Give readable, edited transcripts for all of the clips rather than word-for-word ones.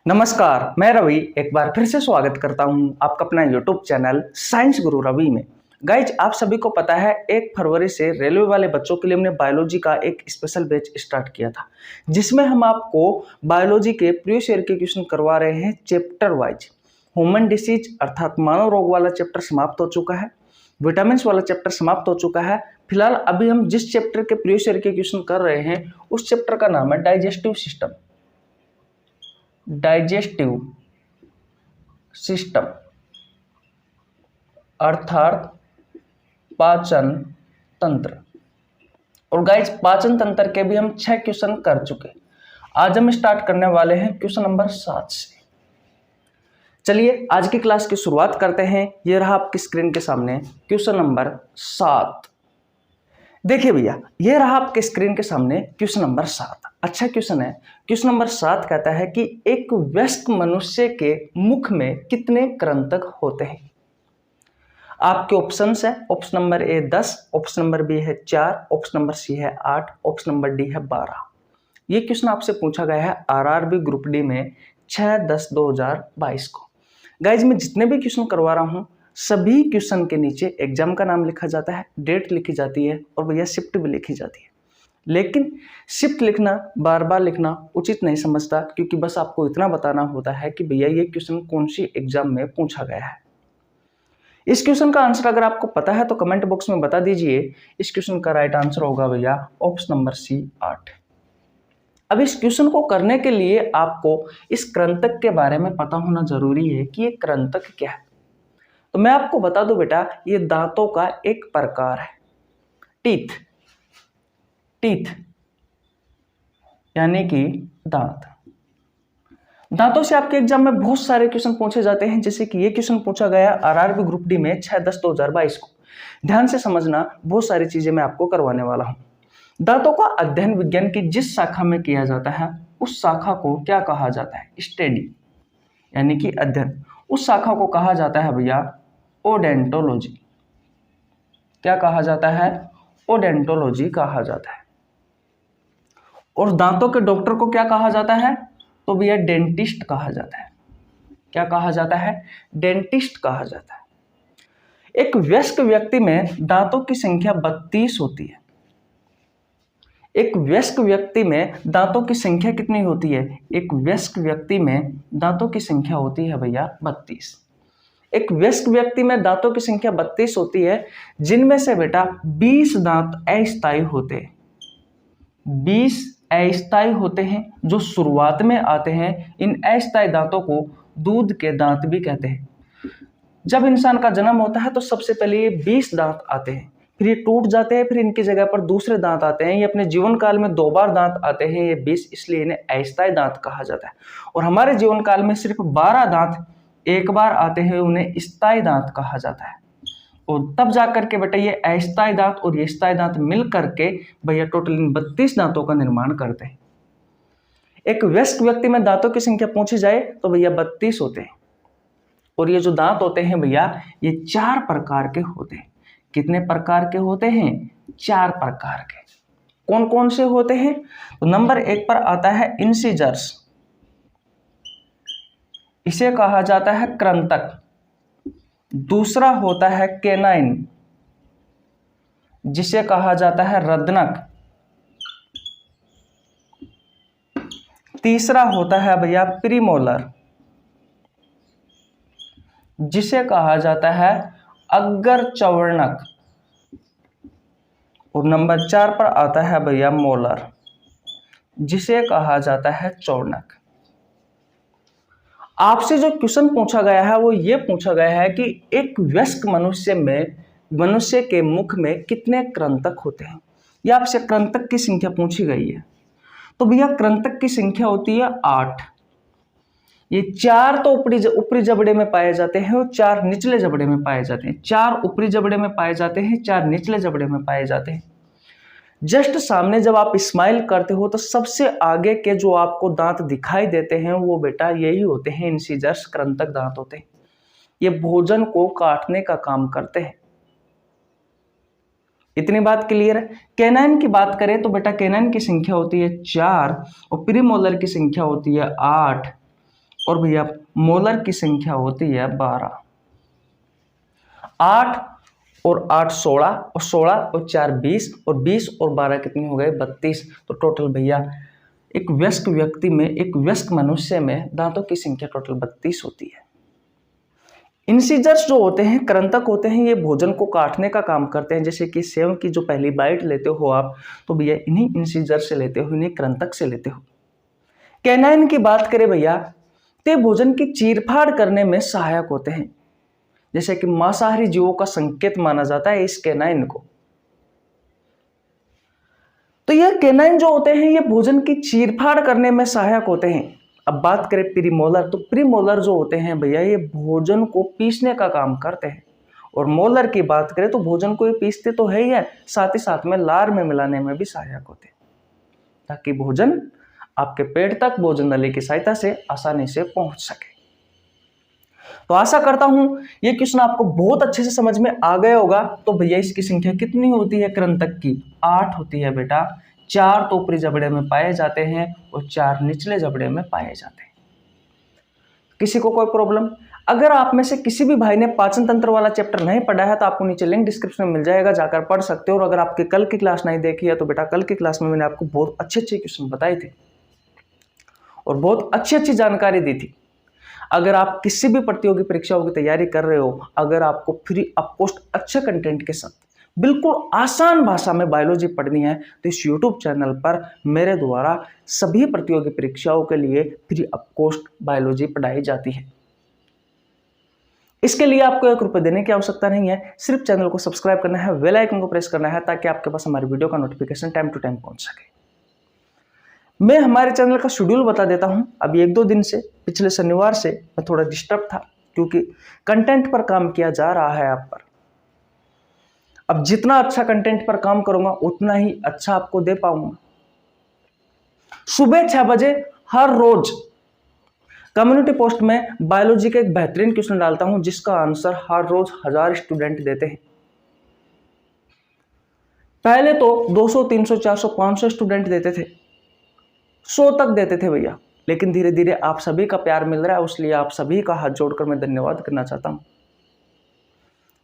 नमस्कार, मैं रवि एक बार फिर से स्वागत करता हूं आपका अपना यूट्यूब चैनल साइंस गुरु रवि में। गाइज, आप सभी को पता है 1 फरवरी से रेलवे वाले बच्चों के लिए हमने बायोलॉजी का एक स्पेशल बैच स्टार्ट किया था, जिसमें हम आपको बायोलॉजी के प्रीवियस ईयर के क्वेश्चन करवा रहे हैं चैप्टर वाइज। ह्यूमन डिसीज अर्थात मानव रोग वाला चैप्टर समाप्त हो चुका है, विटामिन वाला चैप्टर समाप्त हो चुका है। फिलहाल अभी हम जिस चैप्टर के प्रीवियस ईयर के क्वेश्चन कर रहे हैं उस चैप्टर का नाम है डाइजेस्टिव सिस्टम। डाइजेस्टिव सिस्टम अर्थात पाचन तंत्र। और गाइस, पाचन तंत्र के भी हम 6 क्वेश्चन कर चुके। आज हम स्टार्ट करने वाले हैं क्वेश्चन नंबर 7 से। चलिए आज की क्लास की शुरुआत करते हैं। ये रहा आपकी स्क्रीन के सामने क्वेश्चन नंबर 7। देखिए भैया, ये रहा आपके स्क्रीन के सामने क्वेश्चन नंबर 7। अच्छा क्वेश्चन है। क्वेश्चन नंबर 7 कहता है कि एक वयस्क मनुष्य के मुख में कितने कृंतक होते हैं। आपके ऑप्शंस है, option number A 10, option number B है 4, ऑप्शन नंबर सी है 8, ऑप्शन नंबर डी है 12। ये क्वेश्चन आपसे पूछा गया है आरआरबी ग्रुप डी में 6/10/2022 को। गाइज, मैं जितने भी क्वेश्चन करवा रहा हूँ सभी क्वेश्चन के नीचे एग्जाम का नाम लिखा जाता है, डेट लिखी जाती है और भैया शिफ्ट भी लिखी जाती है। लेकिन शिफ्ट लिखना बार बार लिखना उचित नहीं समझता, क्योंकि बस आपको इतना बताना होता है कि भैया ये क्वेश्चन कौन सी एग्जाम में पूछा गया है। इस क्वेश्चन का आंसर अगर आपको पता है तो कमेंट बॉक्स में बता दीजिए। इस क्वेश्चन का राइट आंसर होगा भैया ऑप्शन नंबर सी 8। अब इस क्वेश्चन को करने के लिए आपको इस कृंतक के बारे में पता होना जरूरी है कि ये कृंतक क्या है। तो मैं आपको बता दूं बेटा, ये दांतों का एक प्रकार है। टीथ यानी कि दांतों से आपके एग्जाम में बहुत सारे क्वेश्चन पूछे जाते हैं। जैसे कि ये क्वेश्चन पूछा गया आरआरबी ग्रुप डी में 6/10/2022 को। ध्यान से समझना, बहुत सारी चीजें मैं आपको करवाने वाला हूं। दांतों का अध्ययन विज्ञान की जिस शाखा में किया जाता है उस शाखा को क्या कहा जाता है? स्टडी यानी कि अध्ययन। उस शाखा को कहा जाता है भैया ओडेंटोलॉजी। क्या कहा जाता है? ओडेंटोलॉजी कहा जाता है। और दांतों के डॉक्टर को क्या कहा जाता है? तो भैया डेंटिस्ट कहा जाता है। क्या कहा जाता है? डेंटिस्ट कहा जाता है। एक वयस्क व्यक्ति में दांतों की संख्या 32 होती है। एक वयस्क व्यक्ति में दांतों की संख्या कितनी होती है? एक वयस्क व्यक्ति में दांतों की संख्या होती है भैया 32। एक वयस्क व्यक्ति में दांतों की संख्या 32 होती है, जिनमें से बेटा 20 दांत अस्थायी होते हैं। 20 अस्थायी होते हैं जो शुरुआत में आते हैं। इन अस्थायी दांतों को दूध के दांत भी कहते हैं। जब इंसान का जन्म होता है तो सबसे पहले ये 20 दांत आते हैं, फिर ये टूट जाते हैं, फिर इनकी जगह पर दूसरे दांत आते हैं। ये अपने जीवन काल में 2 बार दांत आते हैं, ये 20, इसलिए इन्हें अस्थायी दांत कहा जाता है। और हमारे जीवन काल में सिर्फ 12 दांत एक बार आते हैं, उन्हें स्थायी दांत कहा जाता है। और तब जाकर के बेटा ये अस्थायी दांत और ये स्थायी दांत मिल करके भैया टोटल 32 दांतों का निर्माण करते हैं। एक वयस्क व्यक्ति में दांतों की संख्या पूछी जाए तो भैया 32 होते हैं। और ये जो दांत होते हैं भैया, ये 4 प्रकार के होते हैं। कितने प्रकार के होते हैं? 4 प्रकार के। कौन कौन से होते हैं? तो नंबर 1 पर आता है इंसिजर्स, इसे कहा जाता है कृंतक। दूसरा होता है केनाइन, जिसे कहा जाता है रदनक। तीसरा होता है भैया प्रीमोलर, जिसे कहा जाता है अग्र चवर्णक। और नंबर 4 पर आता है भैया मोलर, जिसे कहा जाता है चौर्णक। आपसे जो क्वेश्चन पूछा गया है वो ये पूछा गया है कि एक वयस्क मनुष्य के मुख में कितने कृंतक होते हैं। या आपसे कृंतक की संख्या पूछी गई है। तो भैया कृंतक की संख्या होती है 8। ये 4 तो ऊपरी जबड़े में पाए जाते हैं और 4 निचले जबड़े में पाए जाते हैं। 4 ऊपरी जबड़े में पाए जाते हैं, 4 निचले जबड़े में पाए जाते हैं। जस्ट सामने जब आप स्माइल करते हो तो सबसे आगे के जो आपको दांत दिखाई देते हैं वो बेटा यही होते हैं इंसिजर्स, कृंतक दांत होते हैं। ये भोजन को काटने का काम करते हैं। इतनी बात क्लियर है। कैनाइन की बात करें तो बेटा कैनाइन की संख्या होती है 4 और प्रीमोलर की संख्या होती है 8 और भैया मोलर की संख्या होती है 12। 8 और 8 16 और 16 और 4 20 और 20 और 12 कितने हो गए 32। तो टोटल भैया एक वयस्क व्यक्ति में, एक वयस्क मनुष्य में दांतों की संख्या टोटल 32 होती है। इंसिजर्स जो होते हैं, कृंतक होते हैं, ये भोजन को काटने का काम करते हैं। जैसे कि सेव की जो पहली बाइट लेते हो आप, तो भैया इन्हीं इंसिजर से लेते हो, इन्हीं कृंतक से लेते हो। कैनाइन की बात करें भैया, ते भोजन की चीरफाड़ करने में सहायक होते हैं। जैसे कि मांसाहारी जीवों का संकेत माना जाता है इस कैनाइन को। तो यह कैनाइन जो होते हैं, ये भोजन की चीरफाड़ करने में सहायक होते हैं। अब बात करें प्रीमोलर, तो प्रीमोलर जो होते हैं भैया, ये भोजन को पीसने का काम करते हैं। और मोलर की बात करें तो भोजन को ये पीसते तो है ही है, साथ ही साथ में लार में मिलाने में भी सहायक होते हैं, ताकि भोजन आपके पेट तक भोजन नली की सहायता से आसानी से पहुंच सके। तो आशा करता हूं ये क्वेश्चन आपको बहुत अच्छे से समझ में आ गया होगा। तो भैया इसकी संख्या कितनी होती है कृंतक की? 8 होती है बेटा। 4 तो ऊपरी जबड़े में पाए जाते हैं और 4 निचले जबड़े में पाए जाते हैं। किसी को कोई प्रॉब्लम? अगर आप में से किसी भी भाई ने पाचन तंत्र वाला चैप्टर नहीं पढ़ा है तो आपको नीचे लिंक डिस्क्रिप्शन में मिल जाएगा, जाकर पढ़ सकते हो। और अगर आपके कल की क्लास नहीं देखी है तो बेटा कल की क्लास में मैंने आपको बहुत अच्छे अच्छे क्वेश्चन बताए थे और बहुत अच्छी अच्छी जानकारी दी थी। अगर आप किसी भी प्रतियोगी परीक्षाओं की तैयारी कर रहे हो, अगर आपको फ्री ऑफ कॉस्ट अच्छे कंटेंट के साथ बिल्कुल आसान भाषा में बायोलॉजी पढ़नी है तो इस YouTube चैनल पर मेरे द्वारा सभी प्रतियोगी परीक्षाओं के लिए फ्री ऑफ कॉस्ट बायोलॉजी पढ़ाई जाती है। इसके लिए आपको 1 रुपये देने की आवश्यकता नहीं है, सिर्फ चैनल को सब्सक्राइब करना है, बेल आइकन को प्रेस करना है, ताकि आपके पास हमारी वीडियो का नोटिफिकेशन टाइम टू टाइम पहुंच सके। मैं हमारे चैनल का शेड्यूल बता देता हूं। अभी 1-2 दिन से, पिछले शनिवार से मैं थोड़ा डिस्टर्ब था, क्योंकि कंटेंट पर काम किया जा रहा है आप पर। अब जितना अच्छा कंटेंट पर काम करूंगा उतना ही अच्छा आपको दे पाऊंगा। सुबह 6 बजे हर रोज कम्युनिटी पोस्ट में बायोलॉजी का एक बेहतरीन क्वेश्चन डालता हूं, जिसका आंसर हर रोज 1000 स्टूडेंट देते हैं। पहले तो 200, 300, 400, 500 स्टूडेंट देते थे, 100 तक देते थे भैया। लेकिन धीरे धीरे आप सभी का प्यार मिल रहा है, इसलिए आप सभी का हाथ जोड़कर मैं धन्यवाद करना चाहता हूं।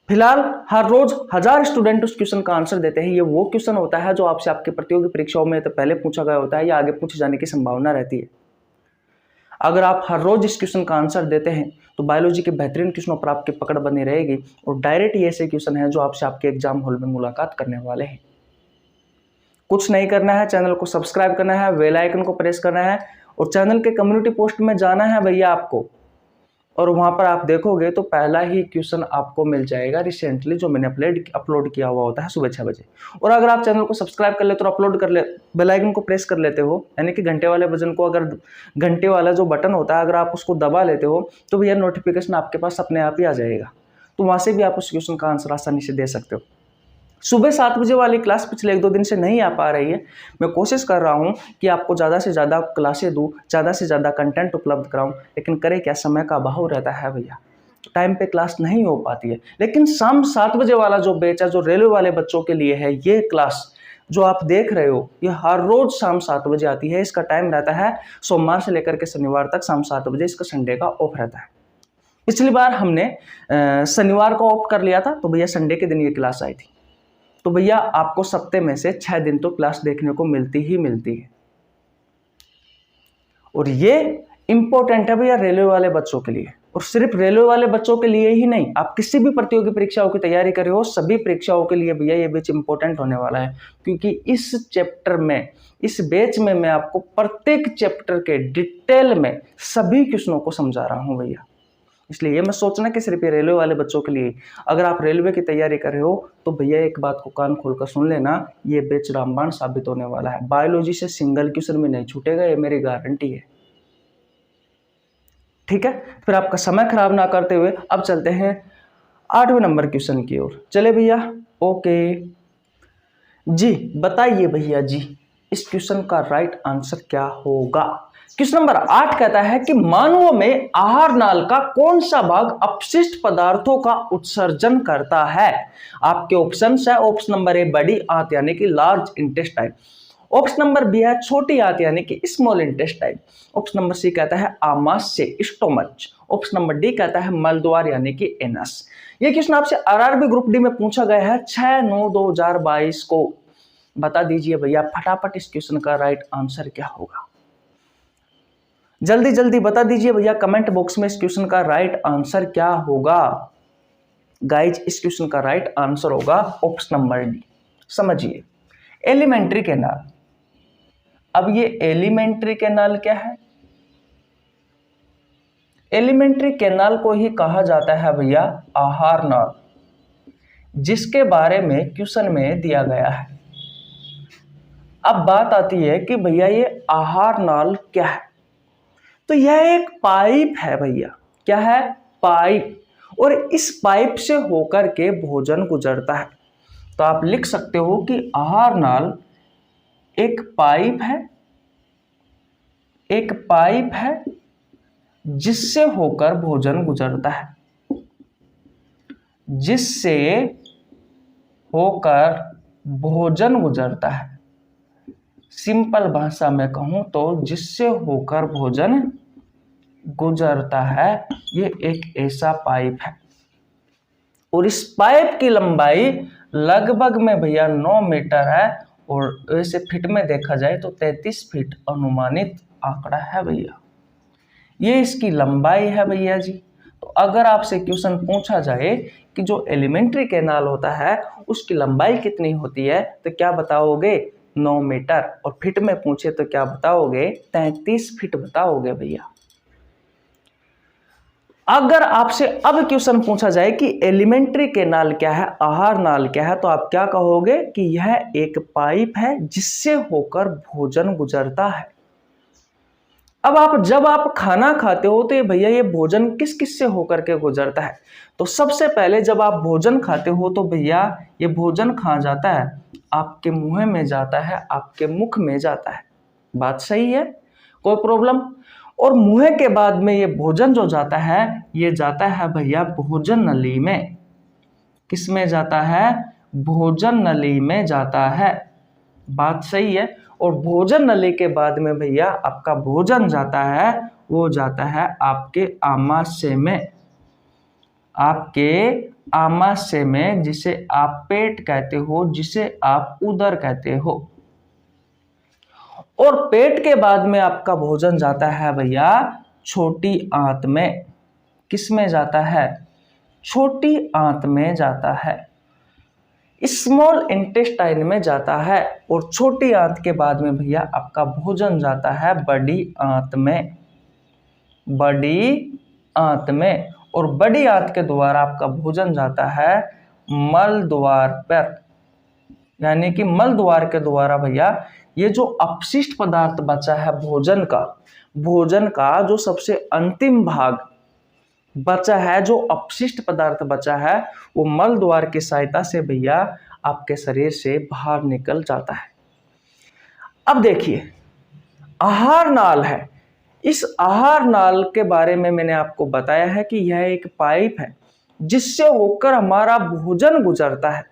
फिलहाल हर रोज 1000 स्टूडेंट उस क्वेश्चन का आंसर देते हैं। ये वो क्वेश्चन होता है जो आपसे आपके प्रतियोगी परीक्षाओं में तो पहले पूछा गया होता है या आगे पूछे जाने की संभावना रहती है। अगर आप हर रोज इस क्वेश्चन का आंसर देते हैं तो बायोलॉजी के बेहतरीन क्वेश्चनों पर आपकी पकड़ बनी रहेगी। और डायरेक्ट ये ऐसे क्वेश्चन है जो आपसे आपके एग्जाम हॉल में मुलाकात करने वाले हैं। कुछ नहीं करना है, चैनल को सब्सक्राइब करना है, बेल आइकन को प्रेस करना है और चैनल के कम्युनिटी पोस्ट में जाना है भैया आपको। और वहां पर आप देखोगे तो पहला ही क्वेश्चन आपको मिल जाएगा रिसेंटली, जो मैंने अपलोड किया हुआ होता है सुबह 6 बजे। और अगर आप चैनल को सब्सक्राइब कर लेते हो, अपलोड कर ले, बेल आइकन को प्रेस कर लेते हो, यानी कि घंटे वाले बटन को, अगर घंटे वाला जो बटन होता है अगर आप उसको दबा लेते हो तो भैया नोटिफिकेशन आपके पास अपने आप ही आ जाएगा। तो वहां से भी आप उस क्वेश्चन का आंसर आसानी से दे सकते हो। सुबह 7 बजे वाली क्लास पिछले 1-2 दिन से नहीं आ पा रही है। मैं कोशिश कर रहा हूं कि आपको ज़्यादा से ज़्यादा क्लासें दूं, ज़्यादा से ज़्यादा कंटेंट उपलब्ध कराऊं, लेकिन करे क्या, समय का अभाव रहता है भैया, टाइम पे क्लास नहीं हो पाती है। लेकिन शाम 7 बजे वाला जो बैच है, जो रेलवे वाले बच्चों के लिए है, ये क्लास जो आप देख रहे हो, ये हर रोज शाम 7 बजे आती है। इसका टाइम रहता है सोमवार से लेकर के शनिवार तक शाम 7 बजे। इसका संडे का ऑफ रहता है। पिछली बार हमने शनिवार को ऑफ कर लिया था, तो भैया संडे के दिन ये क्लास आई थी। तो भैया आपको सप्ते में से 6 दिन तो क्लास देखने को मिलती ही मिलती है। और ये इंपॉर्टेंट है भैया रेलवे वाले बच्चों के लिए, और सिर्फ रेलवे वाले बच्चों के लिए ही नहीं, आप किसी भी प्रतियोगी परीक्षाओं की तैयारी कर रहे हो, सभी परीक्षाओं के लिए भैया ये बैच इंपॉर्टेंट होने वाला है। क्योंकि इस चैप्टर में, इस बैच में मैं आपको प्रत्येक चैप्टर के डिटेल में सभी क्वेश्चनों को समझा रहा हूं भैया। इसलिए ये मैं सोचना कि सिर्फ ये रेलवे वाले बच्चों के लिए। अगर आप रेलवे की तैयारी कर रहे हो तो भैया एक बात को कान खोलकर सुन लेना, ये बैच रामबाण साबित होने वाला है। बायोलॉजी से सिंगल क्वेश्चन भी नहीं छूटेगा, ये मेरी गारंटी है। ठीक है, फिर आपका समय खराब ना करते हुए अब चलते हैं 8वें नंबर क्वेश्चन की ओर। चले भैया, ओके जी, बताइए भैया जी, इस क्वेश्चन का राइट आंसर क्या होगा। क्वेश्चन नंबर 8 कहता है कि मानवों में आहार नाल का कौन सा भाग अपशिष्ट पदार्थों का उत्सर्जन करता है। आपके ऑप्शन है, ऑप्शन नंबर ए बड़ी आंत यानी कि large intestine, option number B है छोटी आंत यानी कि small intestine. Option number C कहता है आमाशय स्टोमच। ऑप्शन नंबर डी कहता है मलद्वार यानी कि एनस। ये क्वेश्चन आपसे आरआरबी ग्रुप डी में पूछा गया है 6/9/2022 को। बता दीजिए भैया फटाफट इस क्वेश्चन का राइट आंसर क्या होगा। जल्दी जल्दी बता दीजिए भैया कमेंट बॉक्स में इस क्वेश्चन का राइट आंसर क्या होगा। गाइज इस क्वेश्चन का राइट आंसर होगा ऑप्शन नंबर डी। समझिए एलिमेंट्री कैनाल। अब ये एलिमेंट्री कैनाल क्या है? एलिमेंट्री कैनाल को ही कहा जाता है भैया आहार नाल, जिसके बारे में क्वेश्चन में दिया गया है। अब बात आती है कि भैया ये आहार नाल क्या है? तो यह एक पाइप है भैया। क्या है? पाइप। और इस पाइप से होकर के भोजन गुजरता है। तो आप लिख सकते हो कि आहार नाल एक पाइप है, एक पाइप है जिससे होकर भोजन गुजरता है, जिससे होकर भोजन गुजरता है। सिंपल भाषा में कहूं तो जिससे होकर भोजन गुजरता है, ये एक ऐसा पाइप है। और इस पाइप की लंबाई लगभग में भैया 9 मीटर है। और वैसे फीट में देखा जाए तो 33 फीट अनुमानित आंकड़ा है भैया। ये इसकी लंबाई है भैया जी। तो अगर आपसे क्वेश्चन पूछा जाए कि जो एलिमेंट्री कैनाल होता है उसकी लंबाई कितनी होती है, तो क्या बताओगे? 9 मीटर। और फीट में पूछे तो क्या बताओगे? 33 फीट बताओगे भैया। अगर आपसे अब क्वेश्चन पूछा जाए कि एलिमेंट्री कैनाल क्या है, आहार नाल क्या है, तो आप क्या कहोगे कि यह एक पाइप है जिससे होकर भोजन गुजरता है। अब जब आप खाना खाते हो तो भैया ये भोजन किस किस से होकर के गुजरता है? तो सबसे पहले जब आप भोजन खाते हो तो भैया ये भोजन कहाँ जाता है? आपके मुंह में जाता है, आपके मुख में जाता है। बात सही है? कोई प्रॉब्लम? और मुंह के बाद में ये भोजन जो जाता है ये जाता है भैया भोजन नली में। किस में जाता है? भोजन नली में जाता है। बात सही है? और भोजन नली के बाद में भैया आपका भोजन जाता है, वो जाता है आपके आमाशय में। आपके आमाशय में, जिसे आप पेट कहते हो, जिसे आप उदर कहते हो। और पेट के बाद में आपका भोजन जाता है भैया छोटी आंत में। किस में जाता है? छोटी आंत में जाता है, स्मॉल इंटेस्टाइन में जाता है। और छोटी आंत के बाद में भैया आपका भोजन जाता है बड़ी आंत में। बड़ी आंत में। और बड़ी आंत के द्वारा आपका भोजन जाता है मल द्वार पर। यानी कि मल द्वार के द्वारा भैया ये जो अपशिष्ट पदार्थ बचा है भोजन का जो सबसे अंतिम भाग बचा है, जो अपशिष्ट पदार्थ बचा है, वो मल द्वार की सहायता से भैया आपके शरीर से बाहर निकल जाता है। अब देखिए आहार नाल है। इस आहार नाल के बारे में मैंने आपको बताया है कि यह एक पाइप है जिससे होकर हमारा भोजन गुजरता है।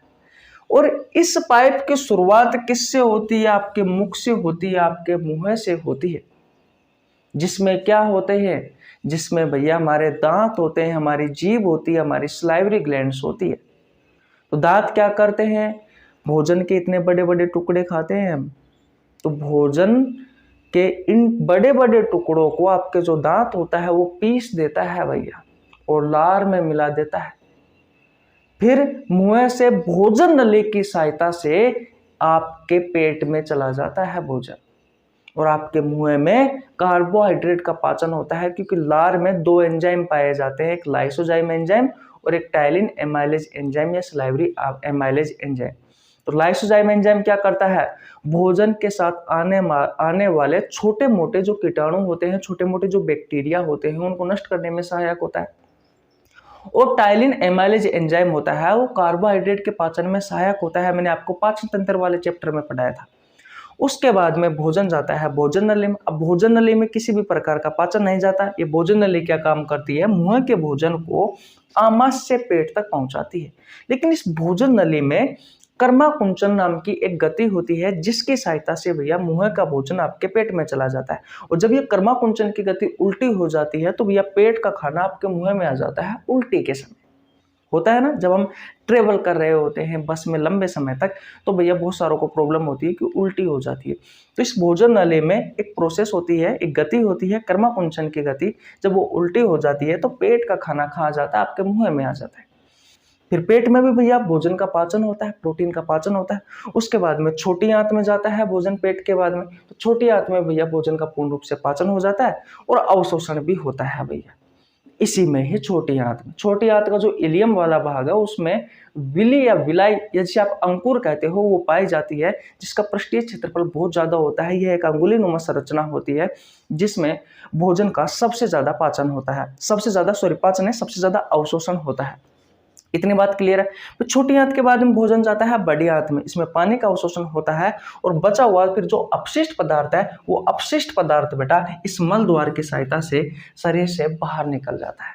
और इस पाइप की शुरुआत किससे होती है? आपके मुख से होती है, आपके मुंह से होती है। जिसमें क्या होते हैं? जिसमें भैया हमारे दांत होते हैं, हमारी जीभ होती है, हमारी सलाइवरी ग्लैंड्स होती है। तो दांत क्या करते हैं? भोजन के इतने बड़े बड़े टुकड़े खाते हैं हम। तो भोजन के इन बड़े बड़े टुकड़ों को आपके जो दांत होता है वो पीस देता है भैया और लार में मिला देता है। फिर मुंह से भोजन नली की सहायता से आपके पेट में चला जाता है भोजन। और आपके मुंह में कार्बोहाइड्रेट का पाचन होता है, क्योंकि लार में 2 एंजाइम पाए जाते हैं, एक लाइसोजाइम एंजाइम और एक टाइलिन एमाइलेज एंजाइम या सलाइवरी एमाइलेज एंजाइम। तो लाइसोजाइम एंजाइम क्या करता है? भोजन के साथ आने वाले छोटे मोटे जो कीटाणु होते हैं, छोटे मोटे जो बैक्टीरिया होते हैं, उनको नष्ट करने में सहायक होता है। और टाइलिन एमाइलेज एंजाइम होता है, वो कार्बोहाइड्रेट के पाचन में सहायक होता है। मैंने आपको पाचन तंत्र वाले चैप्टर में पढ़ाया था। उसके बाद में भोजन जाता है भोजन नली में। अब भोजन नली में किसी भी प्रकार का पाचन नहीं जाता। ये भोजन नली क्या काम करती है? मुंह के भोजन को आमाशय से पेट तक पहुंचाती है। लेकिन इस भोजन नली में कर्माकुंचन नाम की एक गति होती है जिसकी सहायता से भैया मुंह का भोजन आपके पेट में चला जाता है। और जब ये कर्माकुंचन की गति उल्टी हो जाती है तो भैया पेट का खाना आपके मुंह में आ जाता है उल्टी के समय। होता है ना, जब हम ट्रेवल कर रहे होते हैं बस में लंबे समय तक, तो भैया बहुत सारों को प्रॉब्लम होती है कि उल्टी हो जाती है। तो इस भोजन नली में एक प्रोसेस होती है, एक गति होती है कर्माकुंचन की गति। जब वो उल्टी हो जाती है तो पेट का खाना खा जाता है, आपके मुंह में आ जाता है। फिर पेट में भी भैया भोजन का पाचन होता है, प्रोटीन का पाचन होता है। उसके बाद में छोटी आंत में जाता है भोजन पेट के बाद में, तो छोटी आंत में भैया भोजन का पूर्ण रूप से पाचन हो जाता है और अवशोषण भी होता है भैया इसी में ही छोटी आंत में। छोटी आंत का जो इलियम वाला भाग है उसमें विली या विलाई या जिसे आप अंकुर कहते हो वो पाई जाती है, जिसका पृष्ठीय क्षेत्रफल बहुत ज्यादा होता है। यह एक अंगुलीनुमा संरचना होती है जिसमें भोजन का सबसे ज्यादा पाचन होता है, पाचन है, सबसे ज्यादा अवशोषण होता है। इतनी बात क्लियर है। तो छोटी आंत के बाद में भोजन जाता है बड़ी आंत में, इसमें पानी का अवशोषण होता है और बचा हुआ फिर जो अपशिष्ट पदार्थ है वो अपशिष्ट पदार्थ बेटा इस मल द्वार की सहायता से शरीर से बाहर निकल जाता है।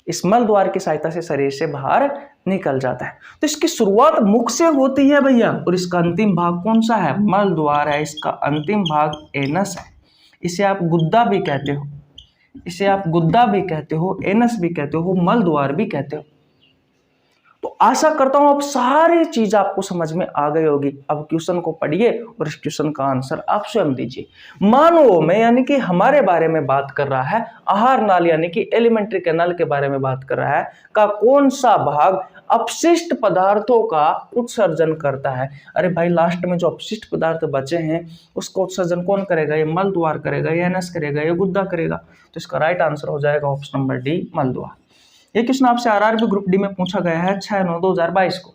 इस मल द्वार की सहायता से शरीर से बाहर निकल जाता है। तो इसकी शुरुआत मुख से होती है भैया, और इसका अंतिम भाग कौन सा है? मल द्वार है। इसका अंतिम भाग एनस है। इसे आप गुद्दा भी कहते हो, इसे आप गुद्दा भी कहते हो, एनस भी कहते हो, मल द्वार भी कहते हो। तो आशा करता हूं अब सारी चीज आपको समझ में आ गई होगी। अब क्वेश्चन को पढ़िए और इस क्वेश्चन का आंसर आप स्वयं दीजिए। मानवों में यानी कि हमारे बारे में बात कर रहा है, आहार नाल यानी कि एलिमेंट्री कैनाल के बारे में बात कर रहा है, का कौन सा भाग अपशिष्ट पदार्थों का उत्सर्जन करता है? अरे भाई लास्ट में जो अपशिष्ट पदार्थ बचे हैं उसका उत्सर्जन कौन करेगा? ये मल द्वार करेगा, ये एनस करेगा, ये गुद्दा करेगा। तो इसका राइट आंसर हो जाएगा ऑप्शन नंबर डी, मल द्वार। ये क्वेश्चन आपसे आरआरबी ग्रुप डी में पूछा गया है 6/9/2022 को।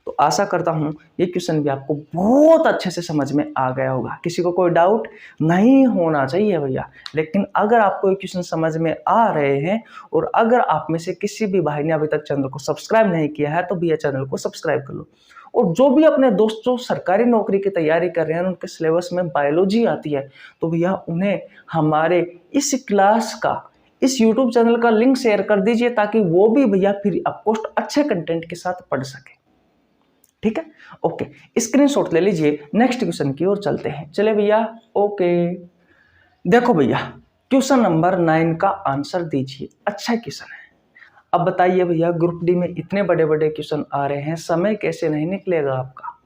तो आशा करता हूं ये क्वेश्चन भी आपको बहुत अच्छे से समझ में आ गया होगा। किसी को कोई डाउट नहीं होना चाहिए भैया। लेकिन अगर आपको ये क्वेश्चन समझ में आ रहे हैं और अगर आप में से किसी भी भाई ने अभी तक चैनल को सब्सक्राइब नहीं किया है तो भैया चैनल को सब्सक्राइब कर लो। और जो भी अपने दोस्त जो सरकारी नौकरी की तैयारी कर रहे हैं उनके सिलेबस में बायोलॉजी आती है तो भैया उन्हें हमारे इस क्लास का, इस YouTube चैनल का लिंक शेयर कर दीजिए ताकि वो भी भैया फ्री ऑफ कॉस्ट अच्छे कंटेंट के साथ पढ़ सके। ठीक है, ओके, स्क्रीनशॉट ले लीजिए। नेक्स्ट क्वेश्चन की ओर चलते हैं। चले भैया, ओके, देखो भैया क्वेश्चन नंबर 9 का आंसर दीजिए। अच्छा क्वेश्चन है। अब बताइए भैया ग्रुप डी में इतने बड़े बड़े क्वेश्चन आ रहे हैं, समय कैसे नहीं निकलेगा आपका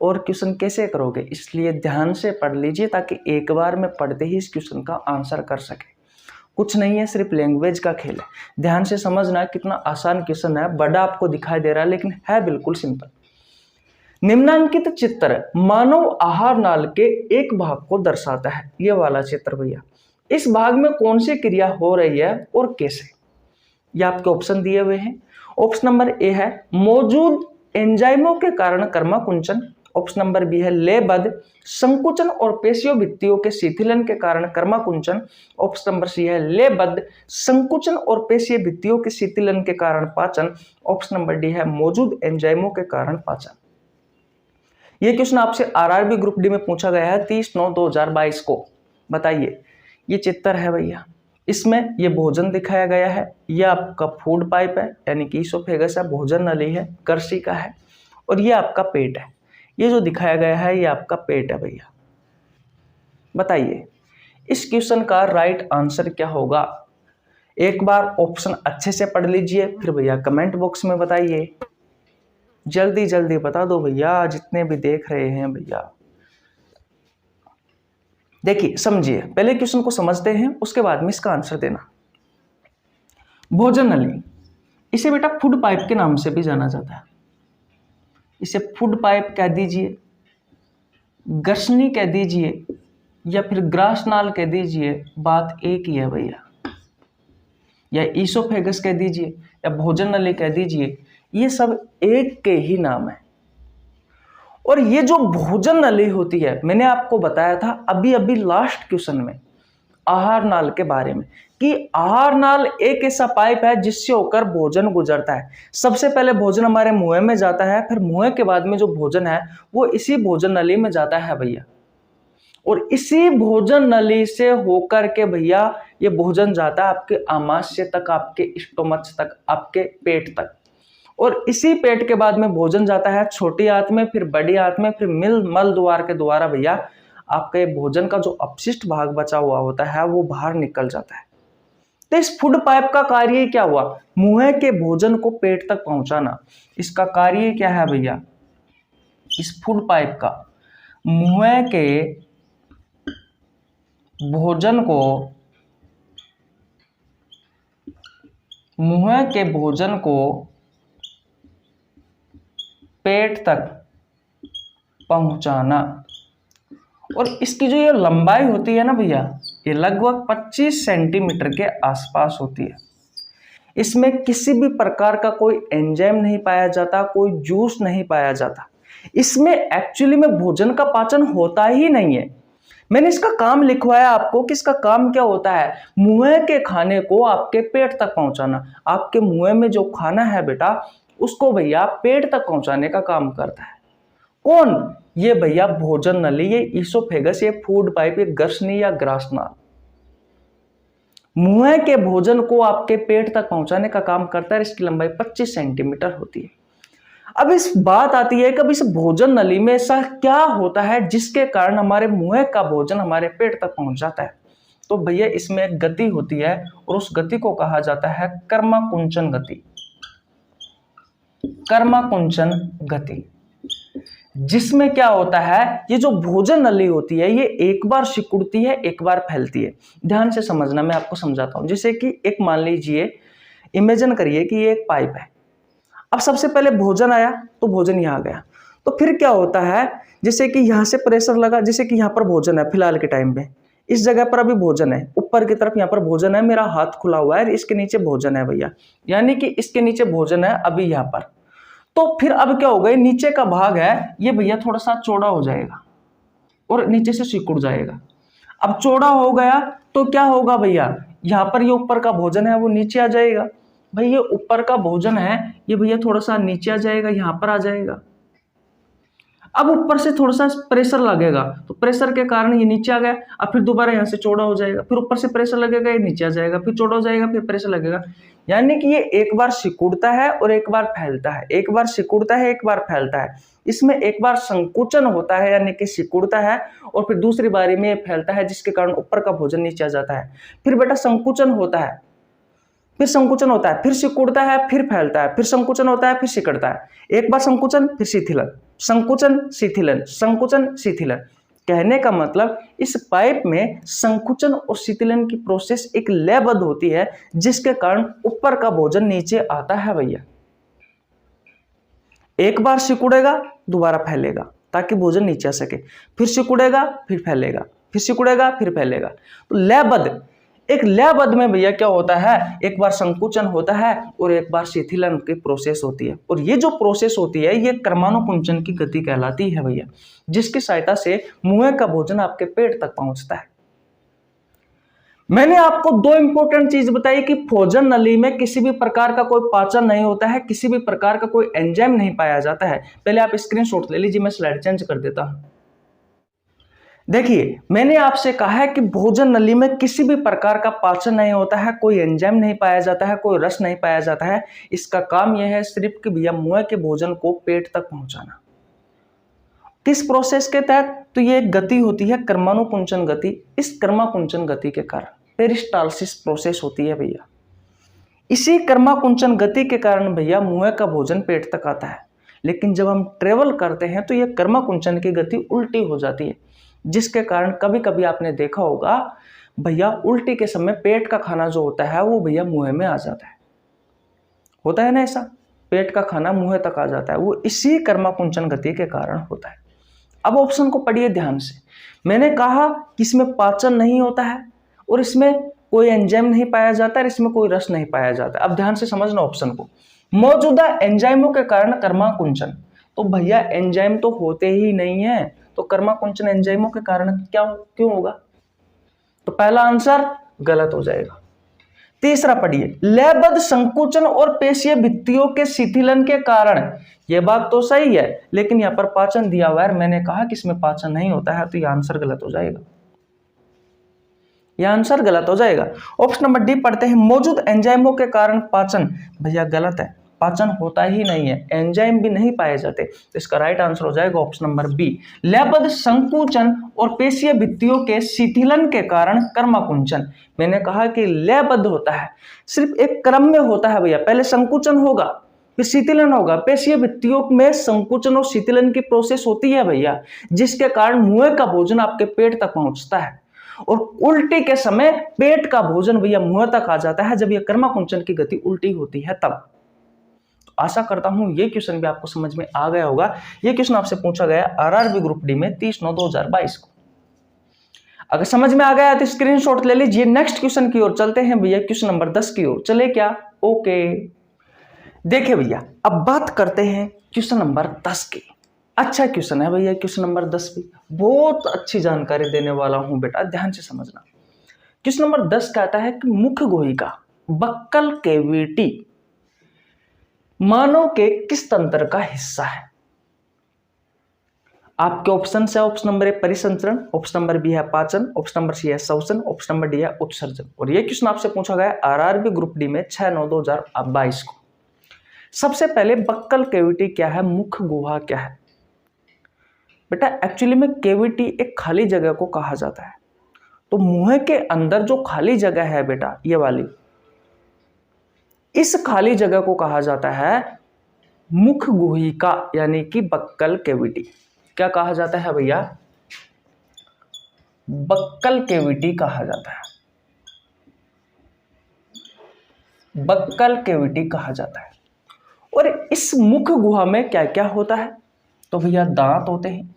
और क्वेश्चन कैसे करोगे? इसलिए ध्यान से पढ़ लीजिए ताकि एक बार में पढ़ते ही इस क्वेश्चन का आंसर कर सके। कुछ नहीं है, सिर्फ लैंग्वेज का खेल है। ध्यान से समझना कितना आसान क्वेश्चन है। बड़ा आपको दिखाई दे रहा है लेकिन है बिल्कुल सिंपल। निम्नांकित चित्र मानव आहार नाल के एक भाग को दर्शाता है। ये वाला चित्र भैया, इस भाग में कौन सी क्रिया हो रही है और कैसे? ये आपके ऑप्शन दिए हुए हैं। ऑप्शन नंबर ए है मौजूद एंजाइमों के कारण कर्माकुंचन। ऑप्शन नंबर बी है लेबद संकुचन और पेशियों भित्तियों के शिथिलन के कारण कर्माकुंचन। ऑप्शन नंबर सी है लेबद संकुचन और पेशीय भित्तियों के शिथिलन के कारण पाचन। ऑप्शन नंबर डी है मौजूद एंजाइमों के कारण पाचन। यह क्वेश्चन आपसे आरआरबी ग्रुप डी में पूछा गया है 30/9/2022 को। बताइए, ये चित्र है भैया, इसमें ये भोजन दिखाया गया है। ये आपका फूड पाइप है यानी कि ईसोफेगस है, भोजन नली है, कर्षिका है, और ये आपका पेट है। ये जो दिखाया गया है ये आपका पेट है भैया। बताइए इस क्वेश्चन का राइट आंसर क्या होगा? एक बार ऑप्शन अच्छे से पढ़ लीजिए, फिर भैया कमेंट बॉक्स में बताइए। जल्दी जल्दी बता दो भैया, जितने भी देख रहे हैं भैया। देखिए समझिए, पहले क्वेश्चन को समझते हैं उसके बाद में इसका आंसर देना। भोजन नली, इसे बेटा फूड पाइप के नाम से भी जाना जाता है। इसे फूड पाइप कह दीजिए, गर्शनी कह दीजिए, या फिर ग्रास नाल कह दीजिए, बात एक ही है भैया। या ईसोफेगस कह दीजिए या भोजन नली कह दीजिए, ये सब एक के ही नाम है। और ये जो भोजन नली होती है, मैंने आपको बताया था अभी अभी लास्ट क्वेश्चन में आहार नाल के बारे में कि आहार नाल एक ऐसा पाइप है जिससे होकर भोजन गुजरता है। सबसे पहले भोजन हमारे मुंह में जाता है, फिर मुंह के बाद में जो भोजन है वो इसी भोजन नली में जाता है भैया। और इसी भोजन नली से होकर के भैया ये भोजन जाता है आपके आमाशय तक, आपके स्टोमच तक, आपके पेट तक। और इसी पेट के बाद में भोजन जाता है छोटी आंत में, फिर बड़ी आंत में, फिर मल द्वार के द्वारा भैया आपके भोजन का जो अपशिष्ट भाग बचा हुआ होता है वो बाहर निकल जाता है। तो इस फूड पाइप का कार्य क्या हुआ? मुंह के भोजन को पेट तक पहुंचाना। इसका कार्य क्या है भैया? इस फूड पाइप का मुंह के भोजन को पेट तक पहुंचाना। और इसकी जो ये लंबाई होती है ना भैया, ये लगभग 25 सेंटीमीटर के आसपास होती है। इसमें किसी भी प्रकार का कोई एंजाइम नहीं पाया जाता, कोई जूस नहीं पाया जाता। इसमें एक्चुअली में भोजन का पाचन होता ही नहीं है। मैंने इसका काम लिखवाया आपको कि इसका काम क्या होता है, मुंह के खाने को आपके पेट तक पहुंचाना। आपके मुंह में जो खाना है बेटा, उसको भैया पेट तक पहुंचाने का काम करता है। कौन? ये भैया भोजन नली, ये ईसोफेगस, ये फूड पाइप, ये ग्रसनी या ग्रासनाल मुंह के भोजन को आपके पेट तक पहुंचाने का काम करता है। इसकी लंबाई 25 सेंटीमीटर होती है। अब इस बात आती है कि अब इस भोजन नली में ऐसा क्या होता है जिसके कारण हमारे मुंह का भोजन हमारे पेट तक पहुंच जाता है? तो भैया इसमें एक गति होती है और उस गति को कहा जाता है कर्माकुंचन गति। कर्माकुंचन गति, जिसमें क्या होता है, ये जो भोजन नली होती है ये एक बार सिकुड़ती है, एक बार फैलती है। ध्यान से समझना, मैं आपको समझाता हूं। जैसे कि एक मान लीजिए, इमेजिन करिए कि ये एक पाइप है। अब सबसे पहले भोजन आया तो भोजन यहाँ गया, तो फिर क्या होता है, जैसे कि यहाँ से प्रेशर लगा, जैसे कि यहाँ पर भोजन है फिलहाल के टाइम में, इस जगह पर अभी भोजन है, ऊपर की तरफ यहाँ पर भोजन है, मेरा हाथ खुला हुआ है, इसके नीचे भोजन है भैया, यानी कि इसके नीचे भोजन है अभी यहाँ पर। तो फिर अब क्या होगा, नीचे का भाग है ये भैया थोड़ा सा चौड़ा हो जाएगा और नीचे से सिकुड़ जाएगा। अब चौड़ा हो गया तो क्या होगा भैया, यहाँ पर ये ऊपर का भोजन है वो नीचे आ जाएगा। भाई ये ऊपर का भोजन है ये भैया थोड़ा सा नीचे आ जाएगा, यहाँ पर आ जाएगा। अब ऊपर से थोड़ा सा प्रेशर लगेगा तो प्रेशर के कारण ये नीचे आ गया। अब फिर दोबारा यहाँ से चौड़ा हो जाएगा, फिर ऊपर से प्रेशर लगेगा, ये नीचे आ जाएगा, फिर चौड़ा हो जाएगा, फिर प्रेशर लगेगा। यानी कि ये एक बार सिकुड़ता है और एक बार फैलता है, एक बार सिकुड़ता है, एक बार फैलता है। इसमें एक बार संकुचन होता है यानी कि सिकुड़ता है, और फिर दूसरी बारी में ये फैलता है जिसके कारण ऊपर का भोजन नीचे आ जाता है। फिर बेटा संकुचन होता है, फिर संकुचन होता है, फिर सिकुड़ता है, फिर फैलता है, फिर संकुचन होता है, फिर सिकुड़ता है। एक बार संकुचन, फिर शिथिलन, संकुचन शिथिलन, संकुचन शिथिलन। कहने का मतलब इस पाइप में संकुचन और शिथिलन की प्रोसेस एक लयबद्ध होती है जिसके कारण ऊपर का भोजन नीचे आता है भैया। एक बार सिकुड़ेगा, दोबारा फैलेगा ताकि भोजन नीचे आ सके, फिर सिकुड़ेगा, फिर फैलेगा, फिर सिकुड़ेगा, फिर फैलेगा। तो लयबद्ध, एक लयबद्ध में भैया क्या होता है, एक बार संकुचन होता है और एक बार शिथिलन की प्रोसेस होती है। और ये जो प्रोसेस होती है ये कर्मानुकुंचन की गति कहलाती है भैया, जिसकी सहायता से मुंह का भोजन आपके पेट तक पहुंचता है। मैंने आपको दो इंपॉर्टेंट चीज बताई कि भोजन नली में किसी भी प्रकार का कोई पाचन नहीं होता है, किसी भी प्रकार का कोई एंजाइम नहीं पाया जाता है। पहले आप स्क्रीनशॉट ले लीजिए, मैं स्लाइड चेंज कर देता हूं। देखिए, मैंने आपसे कहा है कि भोजन नली में किसी भी प्रकार का पाचन नहीं होता है, कोई एंजाइम नहीं पाया जाता है, कोई रस नहीं पाया जाता है। इसका काम यह है सिर्फ कि भैया मुंह के भोजन को पेट तक पहुंचाना। किस प्रोसेस के तहत? तो ये एक गति होती है कर्मानुकुंचन गति। इस कर्माकुंचन गति के कारण पेरिस्टालसिस प्रोसेस होती है भैया। इसी कर्माकुंचन गति के कारण भैया मुंह का भोजन पेट तक आता है। लेकिन जब हम ट्रेवल करते हैं तो यह कर्माकुंचन की गति उल्टी हो जाती है, जिसके कारण कभी कभी आपने देखा होगा भैया उल्टी के समय पेट का खाना जो होता है वो भैया मुंह में आ जाता है। होता है ना ऐसा, पेट का खाना मुंह तक आ जाता है, वो इसी कर्माकुंचन गति के कारण होता है। अब ऑप्शन को पढ़िए ध्यान से। मैंने कहा कि इसमें पाचन नहीं होता है और इसमें कोई एंजाइम नहीं पाया जाता है, इसमें कोई रस नहीं पाया जाता। अब ध्यान से समझना ऑप्शन को। मौजूदा एंजाइमों के कारण कर्माकुंचन, तो भैया एंजाइम तो होते ही नहीं है, तो कर्माकुंचन एंजाइमों के कारण क्यों होगा? तो पहला आंसर गलत हो जाएगा। तीसरा पढ़िए, लयबद्ध संकुचन और पेशीय भित्तियों के शिथिलन के कारण। यह बात तो सही है, लेकिन यहां पर पाचन दिया हुआ है, मैंने कहा कि इसमें पाचन नहीं होता है, तो यह आंसर गलत हो जाएगा। यह आंसर गलत हो जाएगा। ऑप्शन नंबर डी पढ़ते हैं, मौजूद एंजाइमों के कारण पाचन। भैया गलत है, पाचन होता ही नहीं है, एंजाइम भी नहीं पाए जाते। तो इसका राइट आंसर हो जाएगा ऑप्शन नंबर बी, लयबद्ध संकुचन और पेशीय भित्तियों के शिथिलन के कारण कर्मकुंचन। मैंने कहा कि लयबद्ध होता है, सिर्फ एक क्रम में होता है भैया, पहले संकुचन होगा फिर शिथिलन होगा। पेशीय भित्तियों में संकुचन और शिथिलन की प्रोसेस होती है भैया, जिसके कारण मुंह का भोजन आपके पेट तक पहुंचता है और उल्टी के समय पेट का भोजन भैया मुंह तक आ जाता है, जब यह कर्मकुंचन की गति उल्टी होती है तब। तो आशा करता हूं ये क्वेश्चन भी आपको समझ में आ गया होगा। ये क्वेश्चन आपसे पूछा गया आरआरबी ग्रुप डी में 30/9/2022 को। अगर समझ में आ गया तो स्क्रीनशॉट ले लीजिए। नेक्स्ट क्वेश्चन की ओर चलते हैं भैया, क्वेश्चन नंबर 10 की ओर। चले क्या? ओके, देखिए भैया अब बात करते हैं क्वेश्चन नंबर 10 की। अच्छा क्वेश्चन है भैया क्वेश्चन नंबर 10 भी, बहुत अच्छी जानकारी देने वाला हूं बेटा, ध्यान से समझना। क्वेश्चन नंबर 10 कहता है कि मुख गुहिका बक्कल कैविटी मानव के किस तंत्र का हिस्सा है? आपके ऑप्शन है, ऑप्शन नंबर ए परिसंचरण, ऑप्शन नंबर बी है पाचन, ऑप्शन नंबर सी है श्वसन, ऑप्शन नंबर डी है उत्सर्जन। और यह क्वेश्चन आपसे पूछा गया आरआरबी ग्रुप डी में 6/9/2022 को। सबसे पहले बक्कल कैविटी क्या है, मुख गुहा क्या है? बेटा एक्चुअली में कैविटी एक खाली जगह को कहा जाता है। तो मुंह के अंदर जो खाली जगह है बेटा, ये वाली, इस खाली जगह को कहा जाता है मुख गुहिका यानी कि बक्कल कैविटी। क्या कहा जाता है भैया? बक्कल कैविटी कहा जाता है, बक्कल कैविटी कहा जाता है। और इस मुख गुहा में क्या क्या होता है? तो भैया दांत होते हैं,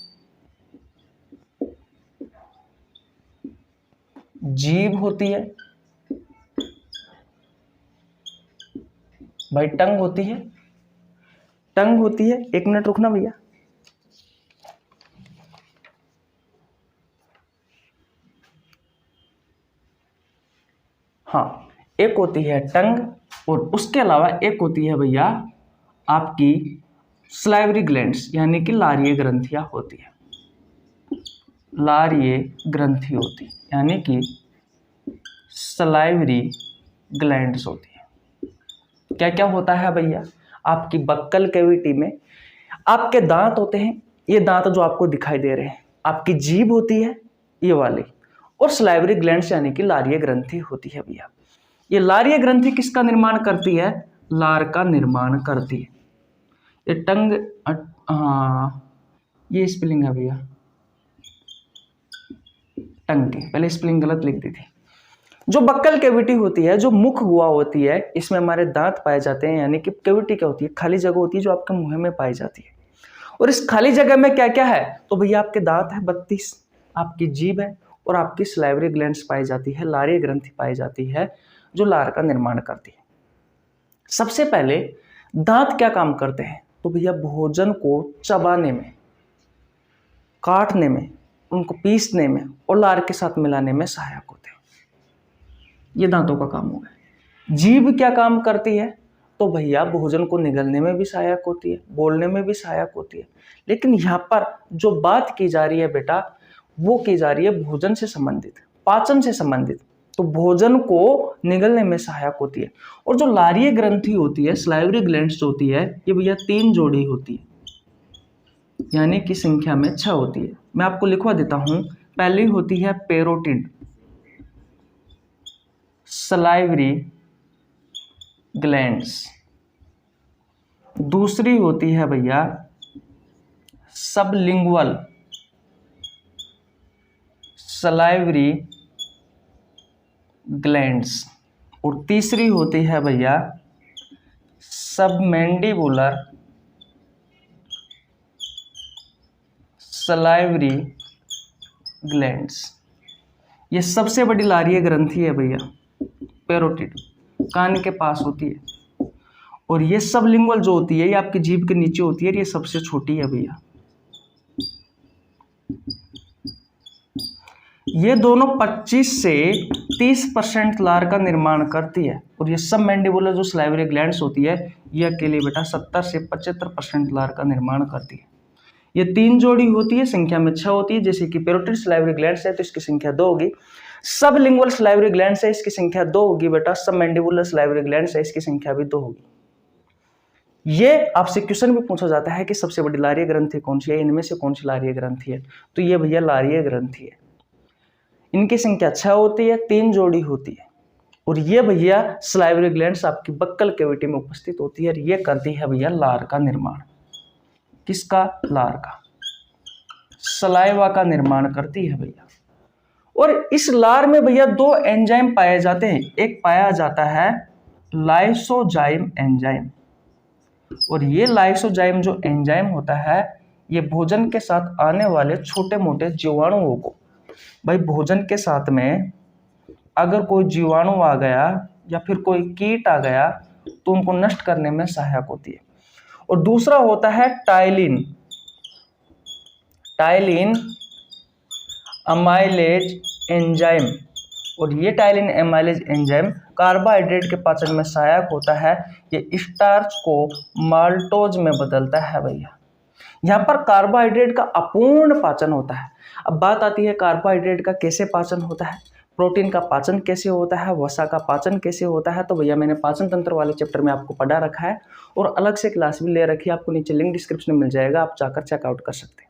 जीभ होती है भाई, टंग होती है, टंग होती है। एक मिनट रुकना भैया। हाँ, एक होती है टंग और उसके अलावा एक होती है भैया आपकी स्लाइवरी ग्लैंड्स यानी कि लारीय ग्रंथियां होती है, लारीय ग्रंथि होती है यानी कि स्लाइवरी ग्लैंड्स होती है। क्या क्या होता है भैया आपकी बक्कल कैविटी में? आपके दांत होते हैं, ये दांत जो आपको दिखाई दे रहे हैं, आपकी जीभ होती है ये वाली, और स्लाइवरी ग्लैंड्स यानी कि लारीय ग्रंथि होती है भैया। ये लारीय ग्रंथि किसका निर्माण करती है? लार का निर्माण करती है। ये टंग, हाँ ये स्पेलिंग है भैया टंग की, पहले स्पेलिंग गलत लिख दी थी। जो बक्कल कैविटी होती है, जो मुख गुहा होती है, इसमें हमारे दांत पाए जाते हैं, यानी कि कैविटी क्या होती है? खाली जगह होती है जो आपके मुंह में पाई जाती है। और इस खाली जगह में क्या क्या है? तो भैया आपके दांत है 32, आपकी जीभ है और आपकी स्लाइवरी ग्लैंड्स पाई जाती है, लारीय ग्रंथि पाई जाती है जो लार का निर्माण करती है। सबसे पहले दांत क्या काम करते हैं? तो भैया भोजन को चबाने में, काटने में, उनको पीसने में और लार के साथ मिलाने में सहायक होते हैं। ये दांतों का काम हो गया। जीभ क्या काम करती है? तो भैया भोजन को निगलने में भी सहायक होती है, बोलने में भी सहायक होती है। लेकिन यहाँ पर जो बात की जा रही है बेटा, वो की जा रही है भोजन से संबंधित, पाचन से संबंधित। तो भोजन को निगलने में सहायक होती है। और जो लारीय ग्रंथि होती है, स्लाइवरी ग्लैंड्स जो होती है, ये भैया 3 जोड़ी होती है, यानी कि संख्या में 6 होती है। मैं आपको लिखवा देता हूं। पहली होती है पेरोटिड स्लाइवरी ग्लैंड्स, दूसरी होती है भैया सबलिंगुअल स्लाइवरी ग्लैंड्स, और तीसरी होती है भैया सबमैंडिबुलर स्लाइवरी ग्लैंड्स। ये सबसे बड़ी लारीय ग्रंथि है भैया, पेरोटिड, कान के पास होती है। और ये सबलिंगुअल जो होती है, ये आपकी जीभ के नीचे होती है, ये सबसे छोटी है भैया। ये दोनों 25 से 30% लार का निर्माण करती है। और ये सब मैंडिबुलर जो स्लाइवरी ग्लैंड्स होती है, ये अकेले बेटा 70 से 75% लार का निर्माण करती है। ये 3 जोड़ी होती है, संख्या में 6 होती है। जैसे कि पेरोटिड स्लाइवरी ग्लैंड्स है तो इसकी संख्या 2 होगी, सब लिंगुअल स्लाइवरी ग्लैंड्स है इसकी संख्या 2 होगी बेटा, सब मैंडिबुलर स्लाइवरी ग्लैंड्स है इसकी संख्या भी 2 होगी। ये आपसे क्वेश्चन भी पूछा जाता है कि सबसे बड़ी लारीय ग्रंथि कौन सी है, इनमें से कौन सी लारीय ग्रंथि है, तो ये भैया लारीय ग्रंथि है। इनकी संख्या 6 होती है, 3 जोड़ी होती है, और ये भैया सलाइवरी ग्लैंड्स आपकी बक्कल कैविटी में उपस्थित होती है, और ये करती है भैया लार का निर्माण। किसका? लार का, सलाइवा का निर्माण करती है भैया। और इस लार में भैया 2 एंजाइम पाए जाते हैं। एक पाया जाता है लाइसोजाइम एंजाइम, और ये लाइसोजाइम जो एंजाइम होता है ये भोजन के साथ आने वाले छोटे मोटे जीवाणुओं को, भाई भोजन के साथ में अगर कोई जीवाणु आ गया या फिर कोई कीट आ गया तो उनको नष्ट करने में सहायक होती है। और दूसरा होता है टाइलिन, टाइलिन अमाइलेज एंजाइम, और ये टाइलिन एमाइलेज एंजाइम कार्बोहाइड्रेट के पाचन में सहायक होता है। ये स्टार्च को माल्टोज में बदलता है भैया। यहाँ पर कार्बोहाइड्रेट का अपूर्ण पाचन होता है। अब बात आती है कार्बोहाइड्रेट का कैसे पाचन होता है, प्रोटीन का पाचन कैसे होता है, वसा का पाचन कैसे होता है। तो भैया मैंने पाचन तंत्र वाले चैप्टर में आपको पढ़ा रखा है, और अलग से क्लास भी ले रखी है, आपको नीचे लिंक डिस्क्रिप्शन में मिल जाएगा, आप जाकर चेकआउट कर सकते हैं।